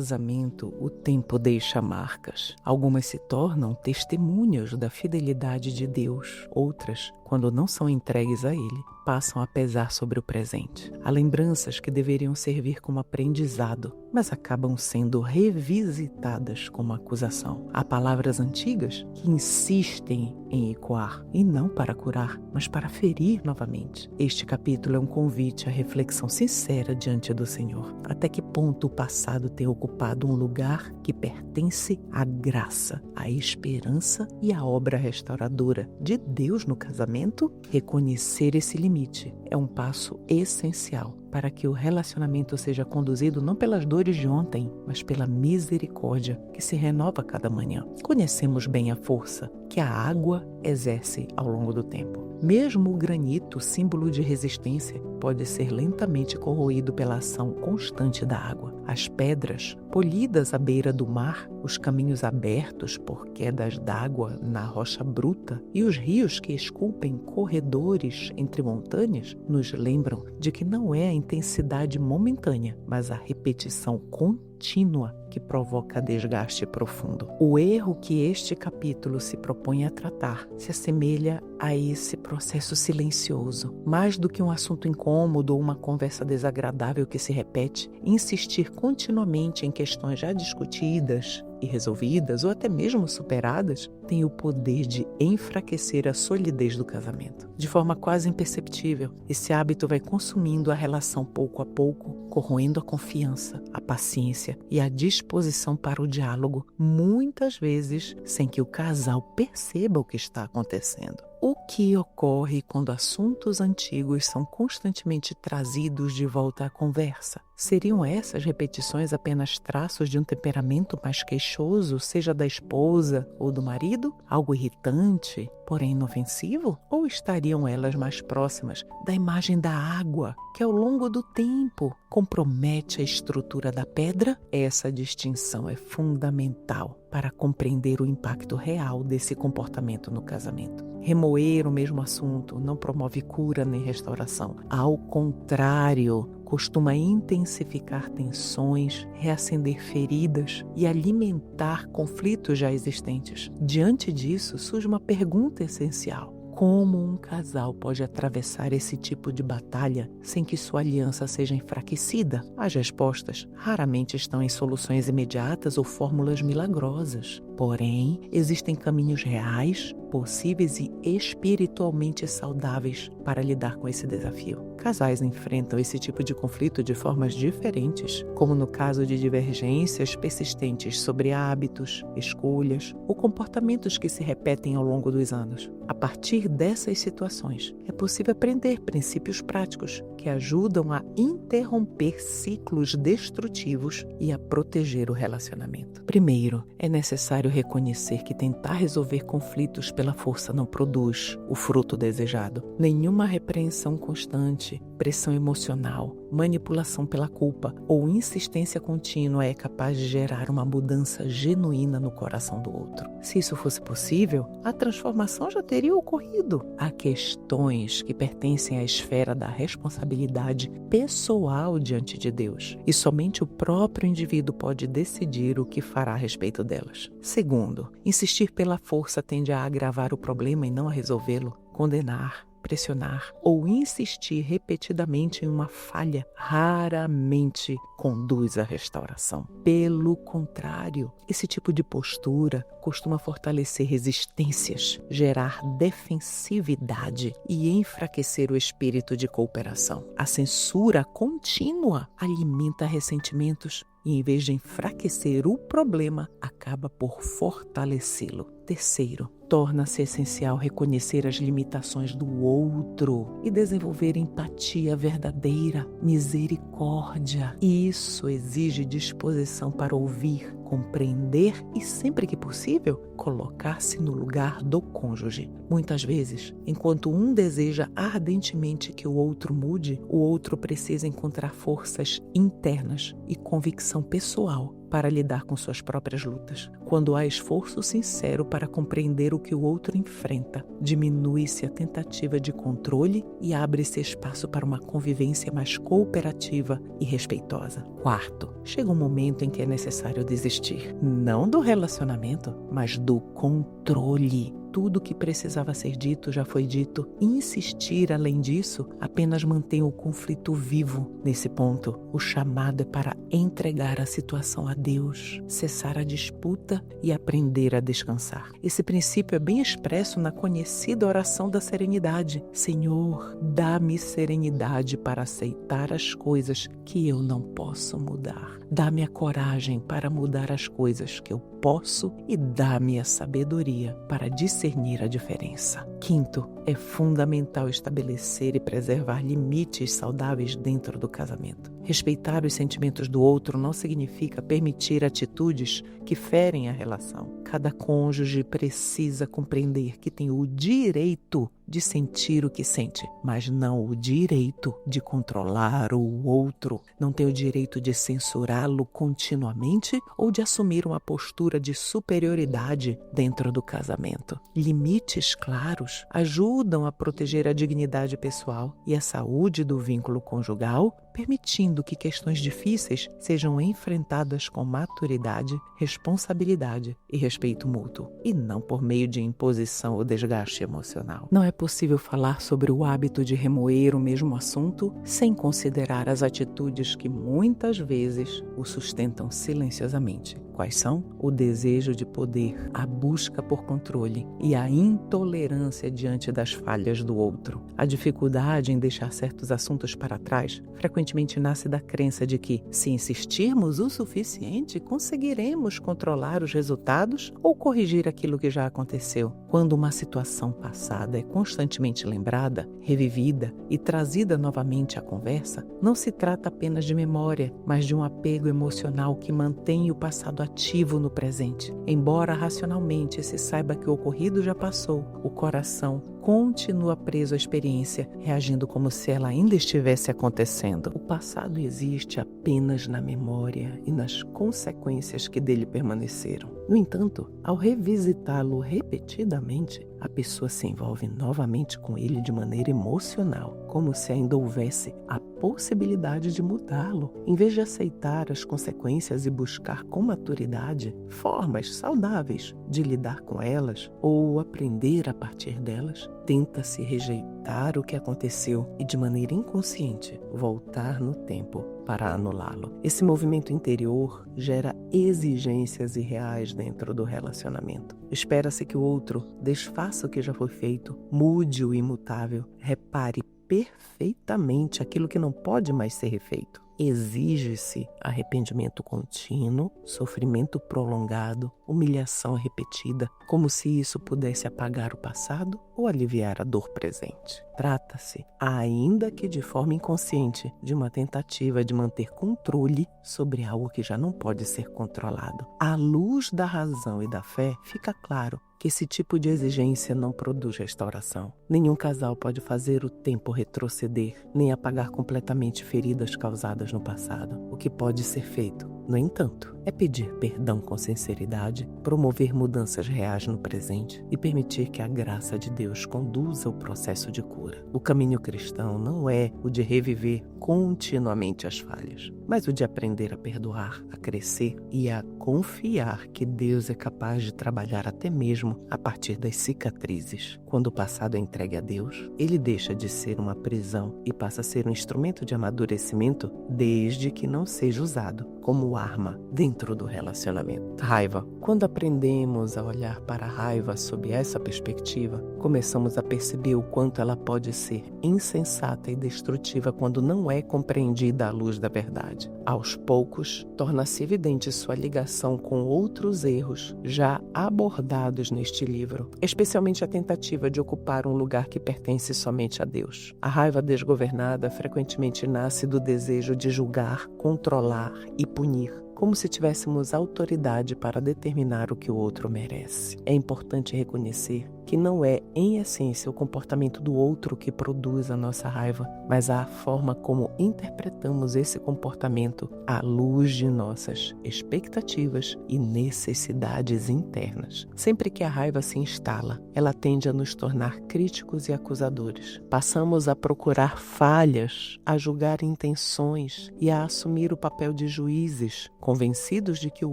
casamento, o tempo deixa marcas. Algumas se tornam testemunhas da fidelidade de Deus. Outras, quando não são entregues a Ele, passam a pesar sobre o presente. Há lembranças que deveriam servir como aprendizado, mas acabam sendo revisitadas como acusação. Há palavras antigas que insistem em ecoar, e não para curar, mas para ferir novamente. Este capítulo é um convite à reflexão sincera diante do Senhor. Até que ponto o passado tem ocupado um lugar que pertence à graça, à esperança e à obra restauradora de Deus no casamento? Reconhecer esse limite é um passo essencial para que o relacionamento seja conduzido não pelas dores de ontem, mas pela misericórdia que se renova a cada manhã. Conhecemos bem a força que a água exerce ao longo do tempo. Mesmo o granito, símbolo de resistência, pode ser lentamente corroído pela ação constante da água. As pedras, polidas à beira do mar, os caminhos abertos por quedas d'água na rocha bruta e os rios que esculpem corredores entre montanhas, nos lembram de que não é a intensidade momentânea, mas a repetição contínua que provoca desgaste profundo. O erro que este capítulo se propõe a tratar se assemelha a esse processo silencioso. Mais do que um assunto incômodo ou uma conversa desagradável que se repete, insistir continuamente em questões já discutidas e resolvidas ou até mesmo superadas tem o poder de enfraquecer a solidez do casamento. De forma quase imperceptível, esse hábito vai consumindo a relação pouco a pouco, corroendo a confiança, a paciência e a disposição para o diálogo, muitas vezes sem que o casal perceba o que está acontecendo. O que ocorre quando assuntos antigos são constantemente trazidos de volta à conversa? Seriam essas repetições apenas traços de um temperamento mais queixoso, seja da esposa ou do marido? Algo irritante, porém inofensivo? Ou estariam elas mais próximas da imagem da água, que ao longo do tempo compromete a estrutura da pedra? Essa distinção é fundamental para compreender o impacto real desse comportamento no casamento. Remoer o mesmo assunto não promove cura nem restauração. Ao contrário, costuma intensificar tensões, reacender feridas e alimentar conflitos já existentes. Diante disso, surge uma pergunta essencial: como um casal pode atravessar esse tipo de batalha sem que sua aliança seja enfraquecida? As respostas raramente estão em soluções imediatas ou fórmulas milagrosas. Porém, existem caminhos reais, possíveis e espiritualmente saudáveis para lidar com esse desafio. Casais enfrentam esse tipo de conflito de formas diferentes, como no caso de divergências persistentes sobre hábitos, escolhas ou comportamentos que se repetem ao longo dos anos. A partir dessas situações, é possível aprender princípios práticos que ajudam a interromper ciclos destrutivos e a proteger o relacionamento. Primeiro, é necessário reconhecer que tentar resolver conflitos pela força não produz o fruto desejado. Nenhuma repreensão constante, pressão emocional, manipulação pela culpa ou insistência contínua é capaz de gerar uma mudança genuína no coração do outro. Se isso fosse possível, a transformação já teria ocorrido. Há questões que pertencem à esfera da responsabilidade pessoal diante de Deus, e somente o próprio indivíduo pode decidir o que fará a respeito delas. Segundo, insistir pela força tende a agravar o problema e não a resolvê-lo. Condenar, pressionar ou insistir repetidamente em uma falha raramente conduz à restauração. Pelo contrário, esse tipo de postura costuma fortalecer resistências, gerar defensividade e enfraquecer o espírito de cooperação. A censura contínua alimenta ressentimentos e, em vez de enfraquecer o problema, acaba por fortalecê-lo. Terceiro, torna-se essencial reconhecer as limitações do outro e desenvolver empatia verdadeira, misericórdia. Isso exige disposição para ouvir, compreender e, sempre que possível, colocar-se no lugar do cônjuge. Muitas vezes, enquanto um deseja ardentemente que o outro mude, o outro precisa encontrar forças internas e convicção pessoal para lidar com suas próprias lutas. Quando há esforço sincero para compreender o que o outro enfrenta, diminui-se a tentativa de controle e abre-se espaço para uma convivência mais cooperativa e respeitosa. Quarto, chega um momento em que é necessário desistir, não do relacionamento, mas do controle. Tudo o que precisava ser dito já foi dito. Insistir além disso apenas mantém o conflito vivo. Nesse ponto, o chamado é para entregar a situação a Deus, cessar a disputa e aprender a descansar. Esse princípio é bem expresso na conhecida oração da serenidade. Senhor, dá-me serenidade para aceitar as coisas que eu não posso mudar. Dá-me a coragem para mudar as coisas que eu posso e dá-me a sabedoria para discernir a diferença. Quinto, é fundamental estabelecer e preservar limites saudáveis dentro do casamento. Respeitar os sentimentos do outro não significa permitir atitudes que ferem a relação. Cada cônjuge precisa compreender que tem o direito de sentir o que sente, mas não o direito de controlar o outro. Não tem o direito de censurá-lo continuamente ou de assumir uma postura de superioridade dentro do casamento. Limites claros ajudam a proteger a dignidade pessoal e a saúde do vínculo conjugal, permitindo que questões difíceis sejam enfrentadas com maturidade, responsabilidade e respeito mútuo, e não por meio de imposição ou desgaste emocional. Não é possível falar sobre o hábito de remoer o mesmo assunto sem considerar as atitudes que muitas vezes o sustentam silenciosamente. Quais são? O desejo de poder, a busca por controle e a intolerância diante das falhas do outro. A dificuldade em deixar certos assuntos para trás frequentemente nasce da crença de que, se insistirmos o suficiente, conseguiremos controlar os resultados ou corrigir aquilo que já aconteceu. Quando uma situação passada é constantemente lembrada, revivida e trazida novamente à conversa, não se trata apenas de memória, mas de um apego emocional que mantém o passado ativo no presente. Embora racionalmente se saiba que o ocorrido já passou, o coração continua preso à experiência, reagindo como se ela ainda estivesse acontecendo. O passado existe apenas na memória e nas consequências que dele permaneceram. No entanto, ao revisitá-lo repetidamente, a pessoa se envolve novamente com ele de maneira emocional, como se ainda houvesse a possibilidade de mudá-lo. Em vez de aceitar as consequências e buscar com maturidade formas saudáveis de lidar com elas ou aprender a partir delas, tenta-se rejeitar o que aconteceu e, de maneira inconsciente, voltar no tempo para anulá-lo. Esse movimento interior gera exigências irreais dentro do relacionamento. Espera-se que o outro desfaça o que já foi feito, mude o imutável, repare perfeitamente aquilo que não pode mais ser refeito. Exige-se arrependimento contínuo, sofrimento prolongado, humilhação repetida, como se isso pudesse apagar o passado ou aliviar a dor presente. Trata-se, ainda que de forma inconsciente, de uma tentativa de manter controle sobre algo que já não pode ser controlado. À luz da razão e da fé, fica claro que esse tipo de exigência não produz restauração. Nenhum casal pode fazer o tempo retroceder, nem apagar completamente feridas causadas no passado. O que pode ser feito, no entanto, é pedir perdão com sinceridade, promover mudanças reais no presente e permitir que a graça de Deus conduza o processo de cura. O caminho cristão não é o de reviver continuamente as falhas, mas o de aprender a perdoar, a crescer e a confiar que Deus é capaz de trabalhar até mesmo a partir das cicatrizes. Quando o passado é entregue a Deus, ele deixa de ser uma prisão e passa a ser um instrumento de amadurecimento, desde que não seja usado como arma dentro do relacionamento. Raiva. Quando aprendemos a olhar para a raiva sob essa perspectiva, começamos a perceber o quanto ela pode ser insensata e destrutiva quando não é compreendida à luz da verdade. Aos poucos, torna-se evidente sua ligação com outros erros já abordados neste livro, especialmente a tentativa de ocupar um lugar que pertence somente a Deus. A raiva desgovernada frequentemente nasce do desejo de julgar, controlar e punir, como se tivéssemos autoridade para determinar o que o outro merece. É importante reconhecer que não é, em essência, o comportamento do outro que produz a nossa raiva, mas a forma como interpretamos esse comportamento à luz de nossas expectativas e necessidades internas. Sempre que a raiva se instala, ela tende a nos tornar críticos e acusadores. Passamos a procurar falhas, a julgar intenções e a assumir o papel de juízes, convencidos de que o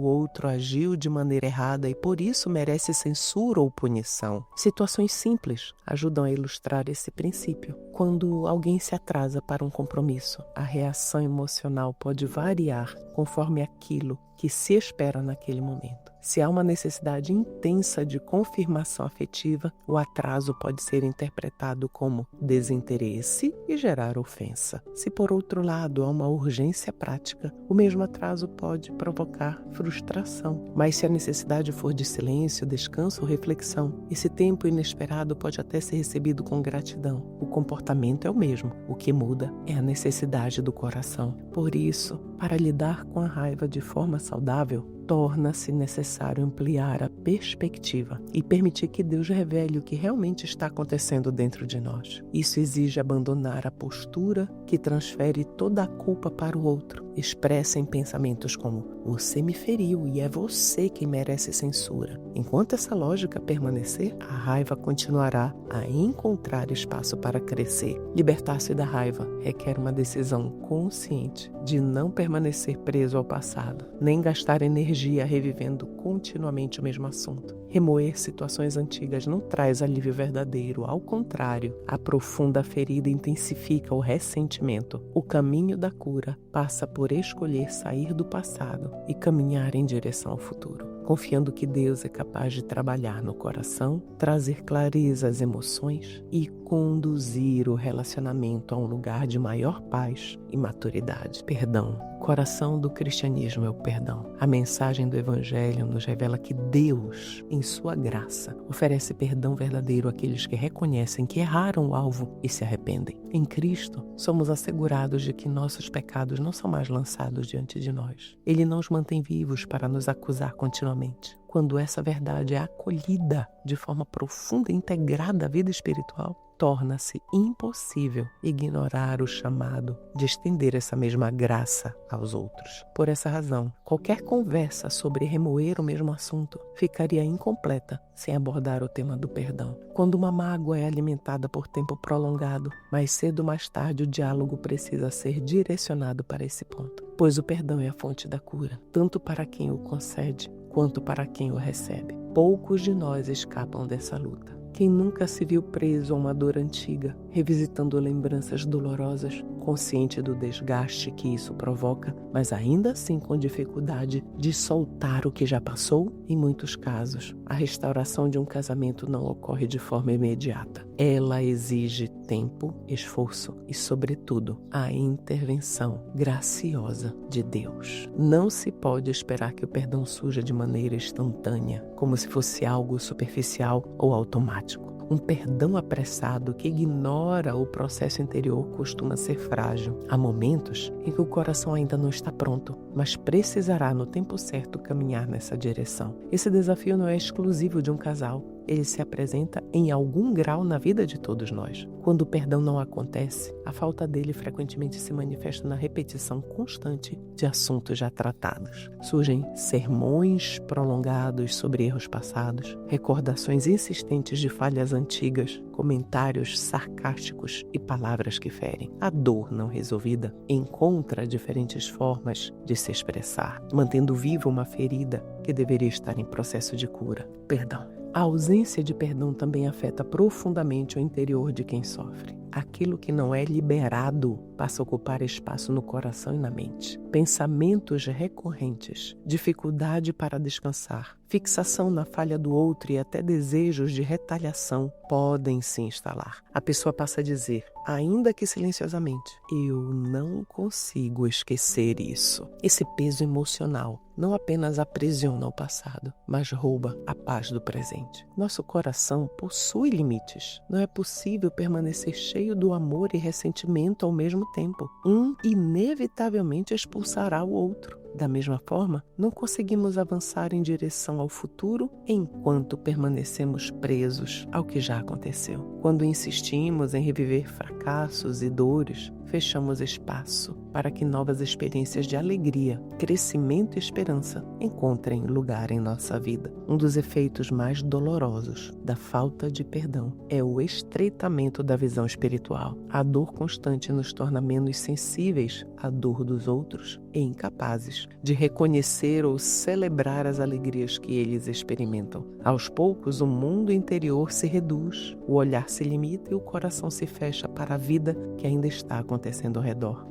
outro agiu de maneira errada e por isso merece censura ou punição. Situações simples ajudam a ilustrar esse princípio. Quando alguém se atrasa para um compromisso, a reação emocional pode variar conforme aquilo que se espera naquele momento. Se há uma necessidade intensa de confirmação afetiva, o atraso pode ser interpretado como desinteresse e gerar ofensa. Se, por outro lado, há uma urgência prática, o mesmo atraso pode provocar frustração. Mas se a necessidade for de silêncio, descanso ou reflexão, esse tempo inesperado pode até ser recebido com gratidão. O comportamento é o mesmo, o que muda é a necessidade do coração. Por isso, para lidar com a raiva de forma saudável, torna-se necessário ampliar a perspectiva e permitir que Deus revele o que realmente está acontecendo dentro de nós. Isso exige abandonar a postura que transfere toda a culpa para o outro. Expressa em pensamentos como: você me feriu e é você quem merece censura. Enquanto essa lógica permanecer, a raiva continuará a encontrar espaço para crescer. Libertar-se da raiva requer uma decisão consciente de não permanecer preso ao passado, nem gastar energia revivendo continuamente o mesmo assunto. Remoer situações antigas não traz alívio verdadeiro, ao contrário, aprofunda a ferida e intensifica o ressentimento. O caminho da cura passa por escolher sair do passado e caminhar em direção ao futuro, confiando que Deus é capaz de trabalhar no coração, trazer clareza às emoções e conduzir o relacionamento a um lugar de maior paz e maturidade. Perdão. O coração do cristianismo é o perdão. A mensagem do Evangelho nos revela que Deus, em sua graça, oferece perdão verdadeiro àqueles que reconhecem que erraram o alvo e se arrependem. Em Cristo, somos assegurados de que nossos pecados não são mais lançados diante de nós. Ele não os mantém vivos para nos acusar continuamente. Quando essa verdade é acolhida de forma profunda e integrada à vida espiritual, torna-se impossível ignorar o chamado de estender essa mesma graça aos outros. Por essa razão, qualquer conversa sobre remoer o mesmo assunto ficaria incompleta sem abordar o tema do perdão. Quando uma mágoa é alimentada por tempo prolongado, mais cedo ou mais tarde o diálogo precisa ser direcionado para esse ponto, pois o perdão é a fonte da cura, tanto para quem o concede quanto para quem o recebe. Poucos de nós escapam dessa luta. Quem nunca se viu preso a uma dor antiga, revisitando lembranças dolorosas, consciente do desgaste que isso provoca, mas ainda assim com dificuldade de soltar o que já passou? Em muitos casos, a restauração de um casamento não ocorre de forma imediata. Ela exige tempo, esforço e, sobretudo, a intervenção graciosa de Deus. Não se pode esperar que o perdão surja de maneira instantânea, como se fosse algo superficial ou automático. Um perdão apressado que ignora o processo interior costuma ser frágil. Há momentos em que o coração ainda não está pronto, mas precisará no tempo certo caminhar nessa direção. Esse desafio não é exclusivo de um casal. Ele se apresenta em algum grau na vida de todos nós. Quando o perdão não acontece, a falta dele frequentemente se manifesta na repetição constante de assuntos já tratados. Surgem sermões prolongados sobre erros passados, recordações insistentes de falhas antigas, comentários sarcásticos e palavras que ferem. A dor não resolvida encontra diferentes formas de se expressar, mantendo viva uma ferida que deveria estar em processo de cura. Perdão. A ausência de perdão também afeta profundamente o interior de quem sofre. Aquilo que não é liberado passa a ocupar espaço no coração e na mente. Pensamentos recorrentes, dificuldade para descansar, fixação na falha do outro e até desejos de retaliação podem se instalar. A pessoa passa a dizer, ainda que silenciosamente, eu não consigo esquecer isso. Esse peso emocional não apenas aprisiona o passado, mas rouba a paz do presente. Nosso coração possui limites. Não é possível permanecer cheio do amor e ressentimento ao mesmo tempo. Um inevitavelmente expulsará o outro. Da mesma forma, não conseguimos avançar em direção ao futuro enquanto permanecemos presos ao que já aconteceu. Quando insistimos em reviver fracassos e dores, fechamos espaço para que novas experiências de alegria, crescimento e esperança encontrem lugar em nossa vida. Um dos efeitos mais dolorosos da falta de perdão é o estreitamento da visão espiritual. A dor constante nos torna menos sensíveis à dor dos outros e incapazes de reconhecer ou celebrar as alegrias que eles experimentam. Aos poucos, o mundo interior se reduz, o olhar se limita e o coração se fecha para a vida que ainda está acontecendo ao redor.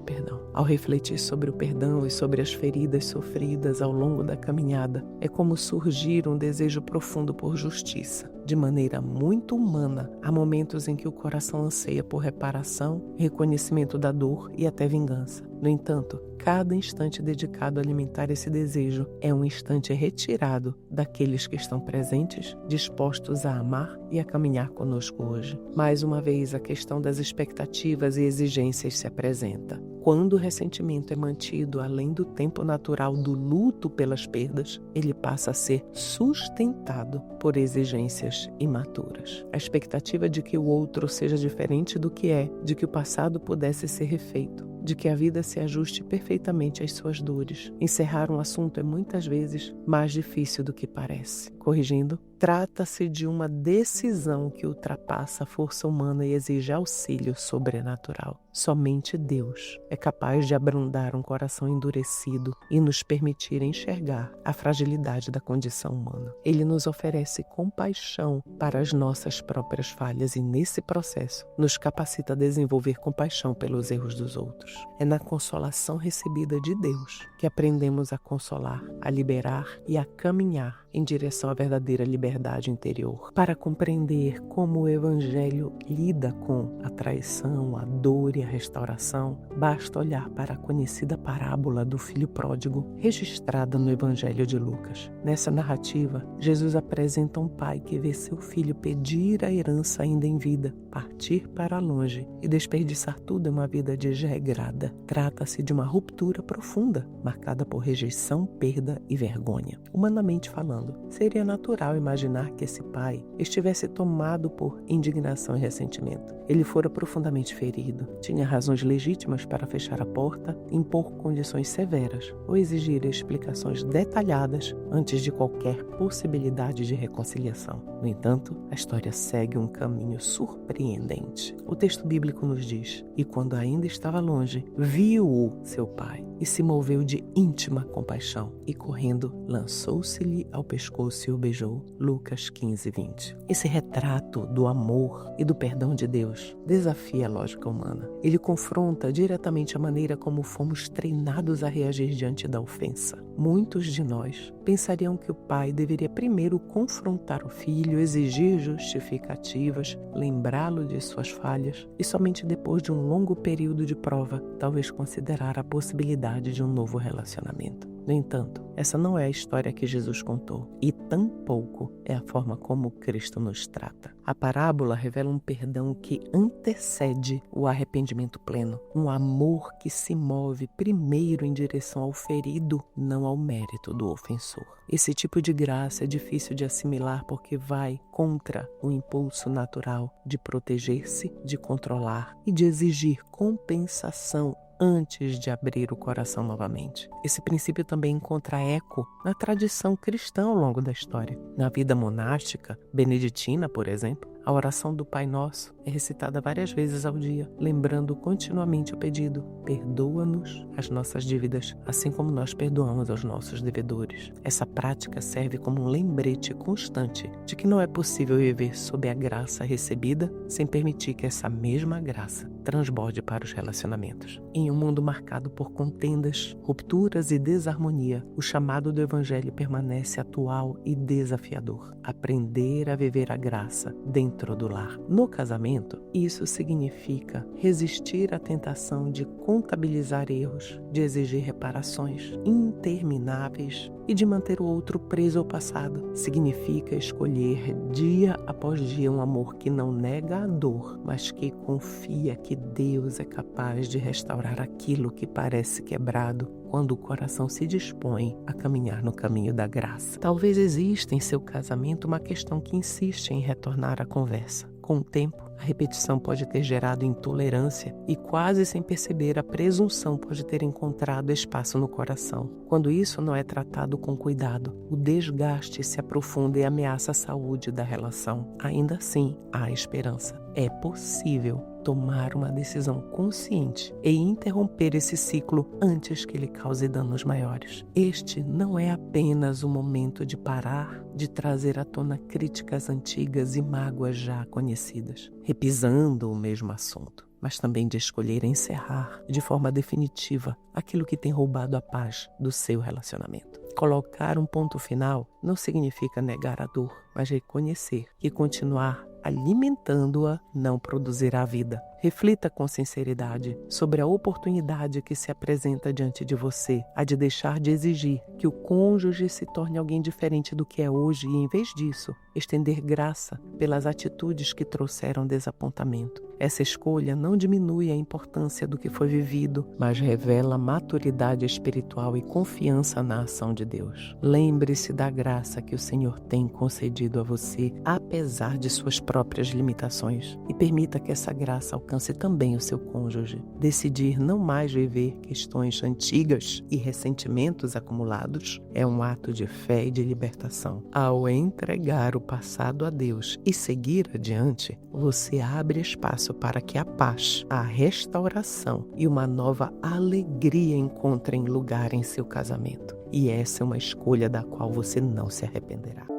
Ao refletir sobre o perdão e sobre as feridas sofridas ao longo da caminhada, é como surgir um desejo profundo por justiça. De maneira muito humana, há momentos em que o coração anseia por reparação, reconhecimento da dor e até vingança. No entanto, cada instante dedicado a alimentar esse desejo é um instante retirado daqueles que estão presentes, dispostos a amar e a caminhar conosco hoje. Mais uma vez, a questão das expectativas e exigências se apresenta. Quando o ressentimento é mantido além do tempo natural do luto pelas perdas, ele passa a ser sustentado por exigências imaturas. A expectativa de que o outro seja diferente do que é, de que o passado pudesse ser refeito, de que a vida se ajuste perfeitamente às suas dores. Encerrar um assunto é muitas vezes mais difícil do que parece. Corrigindo, trata-se de uma decisão que ultrapassa a força humana e exige auxílio sobrenatural. Somente Deus é capaz de abrandar um coração endurecido e nos permitir enxergar a fragilidade da condição humana. Ele nos oferece compaixão para as nossas próprias falhas e, nesse processo, nos capacita a desenvolver compaixão pelos erros dos outros. É na consolação recebida de Deus que aprendemos a consolar, a liberar e a caminhar em direção à verdadeira liberdade interior. Para compreender como o Evangelho lida com a traição, a dor e a restauração, basta olhar para a conhecida parábola do filho pródigo, registrada no Evangelho de Lucas. Nessa narrativa, Jesus apresenta um pai que vê seu filho pedir a herança ainda em vida, partir para longe e desperdiçar tudo em uma vida desregrada. Trata-se de uma ruptura profunda, marcada por rejeição, perda e vergonha. Humanamente falando, seria natural imaginar que esse pai estivesse tomado por indignação e ressentimento. Ele fora profundamente ferido, tinha razões legítimas para fechar a porta, impor condições severas ou exigir explicações detalhadas antes de qualquer possibilidade de reconciliação. No entanto, a história segue um caminho surpreendente. O texto bíblico nos diz: "E quando ainda estava longe, viu-o seu pai e se moveu de íntima compaixão e, correndo, lançou-se-lhe ao pescoço e o beijou." Lucas 15:20. Esse retrato do amor e do perdão de Deus desafia a lógica humana. Ele confronta diretamente a maneira como fomos treinados a reagir diante da ofensa. Muitos de nós pensariam que o pai deveria primeiro confrontar o filho, exigir justificativas, lembrá-lo de suas falhas e somente depois de um longo período de prova, talvez considerar a possibilidade de um novo relacionamento. No entanto, essa não é a história que Jesus contou e tampouco é a forma como Cristo nos trata. A parábola revela um perdão que antecede o arrependimento pleno, um amor que se move primeiro em direção ao ferido, não ao mérito do ofensor. Esse tipo de graça é difícil de assimilar porque vai contra o impulso natural de proteger-se, de controlar e de exigir compensação antes de abrir o coração novamente. Esse princípio também encontra eco na tradição cristã ao longo da história. Na vida monástica, beneditina, por exemplo, a oração do Pai Nosso é recitada várias vezes ao dia, lembrando continuamente o pedido: perdoa-nos as nossas dívidas, assim como nós perdoamos aos nossos devedores. Essa prática serve como um lembrete constante de que não é possível viver sob a graça recebida sem permitir que essa mesma graça transborde para os relacionamentos. Em um mundo marcado por contendas, rupturas e desarmonia, o chamado do Evangelho permanece atual e desafiador. Aprender a viver a graça dentro do lar. No casamento, isso significa resistir à tentação de contabilizar erros, de exigir reparações intermináveis e de manter o outro preso ao passado. Significa escolher dia após dia um amor que não nega a dor, mas que confia que Deus é capaz de restaurar aquilo que parece quebrado quando o coração se dispõe a caminhar no caminho da graça. Talvez exista em seu casamento uma questão que insiste em retornar à conversa. Com o tempo, a repetição pode ter gerado intolerância e, quase sem perceber, a presunção pode ter encontrado espaço no coração. Quando isso não é tratado com cuidado, o desgaste se aprofunda e ameaça a saúde da relação. Ainda assim, há esperança. É possível tomar uma decisão consciente e interromper esse ciclo antes que ele cause danos maiores. Este não é apenas o momento de parar de trazer à tona críticas antigas e mágoas já conhecidas, repisando o mesmo assunto, mas também de escolher encerrar de forma definitiva aquilo que tem roubado a paz do seu relacionamento. Colocar um ponto final não significa negar a dor, mas reconhecer que continuar alimentando-a não produzirá vida. Reflita com sinceridade sobre a oportunidade que se apresenta diante de você, a de deixar de exigir que o cônjuge se torne alguém diferente do que é hoje e, em vez disso, estender graça pelas atitudes que trouxeram desapontamento. Essa escolha não diminui a importância do que foi vivido, mas revela maturidade espiritual e confiança na ação de Deus. Lembre-se da graça que o Senhor tem concedido a você, apesar de suas próprias limitações, e permita que essa graça alcance também o seu cônjuge. Decidir não mais viver questões antigas e ressentimentos acumulados é um ato de fé e de libertação. Ao entregar o passado a Deus e seguir adiante, você abre espaço para que a paz, a restauração e uma nova alegria encontrem lugar em seu casamento. E essa é uma escolha da qual você não se arrependerá.